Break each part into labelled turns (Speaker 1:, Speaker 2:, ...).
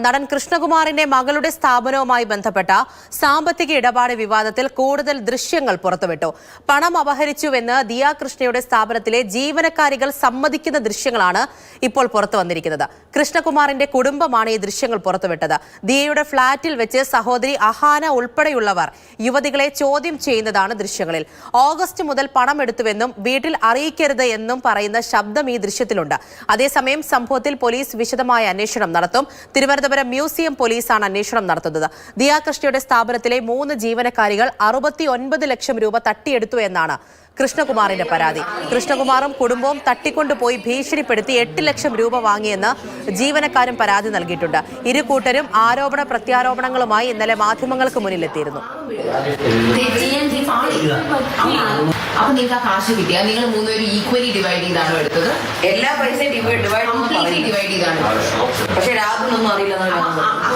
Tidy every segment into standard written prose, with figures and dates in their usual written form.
Speaker 1: നടൻ കൃഷ്ണകുമാറിന്റെ മകളുടെ സ്ഥാപനവുമായി ബന്ധപ്പെട്ട സാമ്പത്തിക ഇടപാട് വിവാദത്തിൽ കൂടുതൽ ദൃശ്യങ്ങൾ പുറത്തുവിട്ടു. പണം അപഹരിച്ചുവെന്ന് ദിയ കൃഷ്ണയുടെ സ്ഥാപനത്തിലെ ജീവനക്കാരികൾ സമ്മതിക്കുന്ന ദൃശ്യങ്ങളാണ് ഇപ്പോൾ പുറത്തു വന്നിരിക്കുന്നത്. കൃഷ്ണകുമാറിന്റെ കുടുംബമാണ് ഈ ദൃശ്യങ്ങൾ പുറത്തുവിട്ടത്. ദിയയുടെ ഫ്ളാറ്റിൽ വെച്ച് സഹോദരി അഹാന ഉൾപ്പെടെയുള്ളവർ യുവതികളെ ചോദ്യം ചെയ്യുന്നതാണ് ദൃശ്യങ്ങളിൽ. ഓഗസ്റ്റ് മുതൽ പണം എടുത്തുവെന്നും വീട്ടിൽ അറിയിക്കരുത് എന്നും പറയുന്ന ശബ്ദം ഈ ദൃശ്യത്തിലുണ്ട്. അതേസമയം സംഭവത്തിൽ പോലീസ് വിശദമായ അന്വേഷണം നടത്തും. തിരുവനന്തപുരം മ്യൂസിയം പോലീസാണ് അന്വേഷണം നടത്തുന്നത്. ദിയ കൃഷ്ണയുടെ സ്ഥാപനത്തിലെ 3 ജീവനക്കാരികൾ 69 ലക്ഷം രൂപ തട്ടിയെടുത്തു എന്നാണ് കൃഷ്ണകുമാറിന്റെ പരാതി. കൃഷ്ണകുമാറും കുടുംബവും തട്ടിക്കൊണ്ടുപോയി ഭീഷണിപ്പെടുത്തി 8 ലക്ഷം രൂപ വാങ്ങിയെന്ന് ജീവനക്കാരും പരാതി നൽകിയിട്ടുണ്ട്. ഇരു കൂട്ടരും ആരോപണ പ്രത്യാരോപണങ്ങളുമായി ഇന്നലെ മാധ്യമങ്ങൾക്ക് മുന്നിലെത്തിയിരുന്നു.
Speaker 2: അപ്പൊ നിങ്ങൾക്ക് ആ കാശ് കിട്ടിയാൽ നിങ്ങൾ 3 പേരും ഈക്വലി ഡിവൈഡ് ചെയ്താണോ എടുത്തത്?
Speaker 3: എല്ലാ പൈസയും
Speaker 2: ഡിവൈഡ് ചെയ്താണ്.
Speaker 3: പക്ഷെ രാത്രിയൊന്നും അറിയില്ല.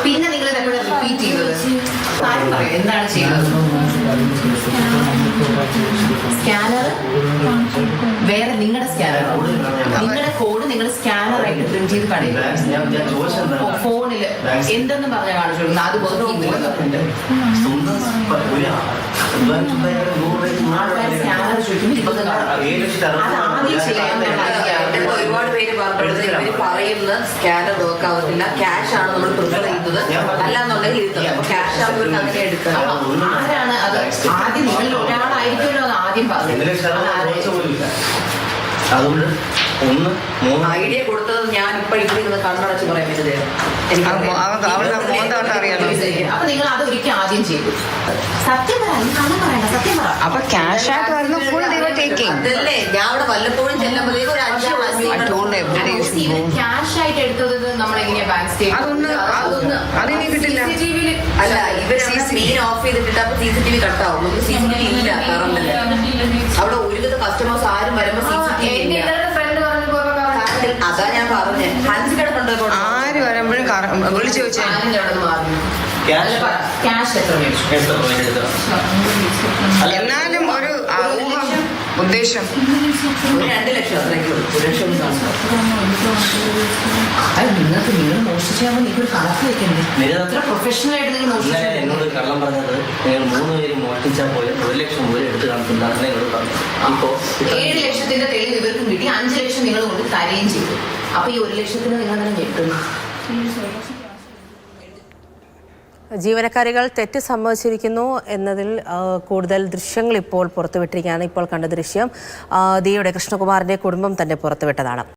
Speaker 2: പിന്നെ നിങ്ങൾ ഇതെപ്പോഴും റിപ്പീറ്റ് ചെയ്തത് എന്താണ് ചെയ്യുന്നത്? സ്കാനർ വേറെ നിങ്ങളുടെ സ്കാനർ, നിങ്ങളുടെ കോഡ് നിങ്ങൾ സ്കാനറായിട്ട് പ്രിന്റ് ചെയ്ത് കളയുക. ഫോണില് എന്തെന്ന് പറഞ്ഞാൽ കാണിച്ചു കൊടുക്കുന്നത് അത് വർക്ക് ചെയ്യുന്നില്ല. സ്കാനർ ചോദിക്കുമ്പോൾ
Speaker 3: ഒരുപാട് പേര് പറഞ്ഞത് ഇവര് പറയുന്ന സ്കാനർ വർക്ക് ആവത്തില്ല, ക്യാഷ് ആണ് നമ്മൾ പ്രിഫർ ചെയ്യുന്നത്, അല്ലാന്നുണ്ടെങ്കിൽ ക്യാഷ് ആവുമ്പോൾ അങ്ങനെ എടുക്കുക.
Speaker 2: ആരാണ് അത്? ആദ്യം നിങ്ങളിൽ ഒരാളായിരിക്കുമല്ലോ അത് ആദ്യം പറഞ്ഞത്.
Speaker 3: ഐഡിയ കൊടുത്തത് ഞാൻ ഇപ്പൊ ഇവിടെ കണ്ണടച്ച് പറയാൻ പറ്റത്.
Speaker 2: അപ്പൊ നിങ്ങൾ അത് ഒരിക്കലും ആദ്യം ചെയ്തു. സത്യം പറയണ്ട, സത്യം പറ.
Speaker 4: അപ്പൊ ക്യാഷ് ആയിട്ട് വരുന്ന ഫുൾ
Speaker 3: അതല്ലേ ഞാൻ അവിടെ വല്ലപ്പോഴും ചെല്ലുമ്പോഴേക്കും ഒരു 5
Speaker 2: ക്യാഷ് ആയിട്ട് എടുത്തത് നമ്മൾ എങ്ങനെയാ ബാങ്ക് സ്റ്റേറ്റ്മെന്റ്
Speaker 3: അല്ല, ഇവര് സ്ക്രീൻ ഓഫ് ചെയ്തിട്ട് അപ്പൊ CCTV കട്ടാവും. നമുക്ക് CCTV ഇല്ല കറണ്ടില്. അവിടെ ഒരുവിധ കസ്റ്റമേഴ്സ് ആരും വരുമ്പോ അതാ ഞാൻ പറഞ്ഞേ. ഹൻസ് കിടപ്പുണ്ടോ?
Speaker 4: ആര് വരുമ്പോഴും വിളിച്ചു ചോദിച്ചാൽ എന്നാലും ഒരു ഉദ്ദേശം
Speaker 3: 2 ലക്ഷം അത്രയ്ക്ക് 1 ലക്ഷം.
Speaker 2: നിങ്ങൾക്ക് നിങ്ങൾ മോഷിച്ചാൽ നിങ്ങൾക്ക് കണക്ക് വെക്കണ്ടേ? പ്രൊഫഷണൽ ആയിട്ട് നിങ്ങൾ
Speaker 5: എന്നോട് കള്ളം പറഞ്ഞത് നിങ്ങൾ 3 പേര് മോഷ്ടിച്ചാൽ പോലും 1 ലക്ഷം പോലും എടുത്ത് കാണിക്കുന്നതാണ് എന്നോട് പറഞ്ഞത്. ഇപ്പോ
Speaker 2: 7 ലക്ഷത്തിന്റെ തെളിവ് ഇവർക്കും കിട്ടി, 5 ലക്ഷം നിങ്ങൾ കൊണ്ട് തരുകയും ചെയ്തു. അപ്പൊ ഈ 1 ലക്ഷത്തിന് നിങ്ങൾ തന്നെ ഞെട്ടുന്നു.
Speaker 1: ജീവനക്കാരികൾ തെറ്റ് സമ്മതിച്ചിരിക്കുന്നു എന്നതിൽ കൂടുതൽ ദൃശ്യങ്ങൾ ഇപ്പോൾ പുറത്തുവിട്ടിരിക്കുകയാണ്. ഇപ്പോൾ കണ്ട ദൃശ്യം ദിയയുടെ കൃഷ്ണകുമാറിന്റെ കുടുംബം തന്നെ പുറത്തുവിട്ടതാണ്.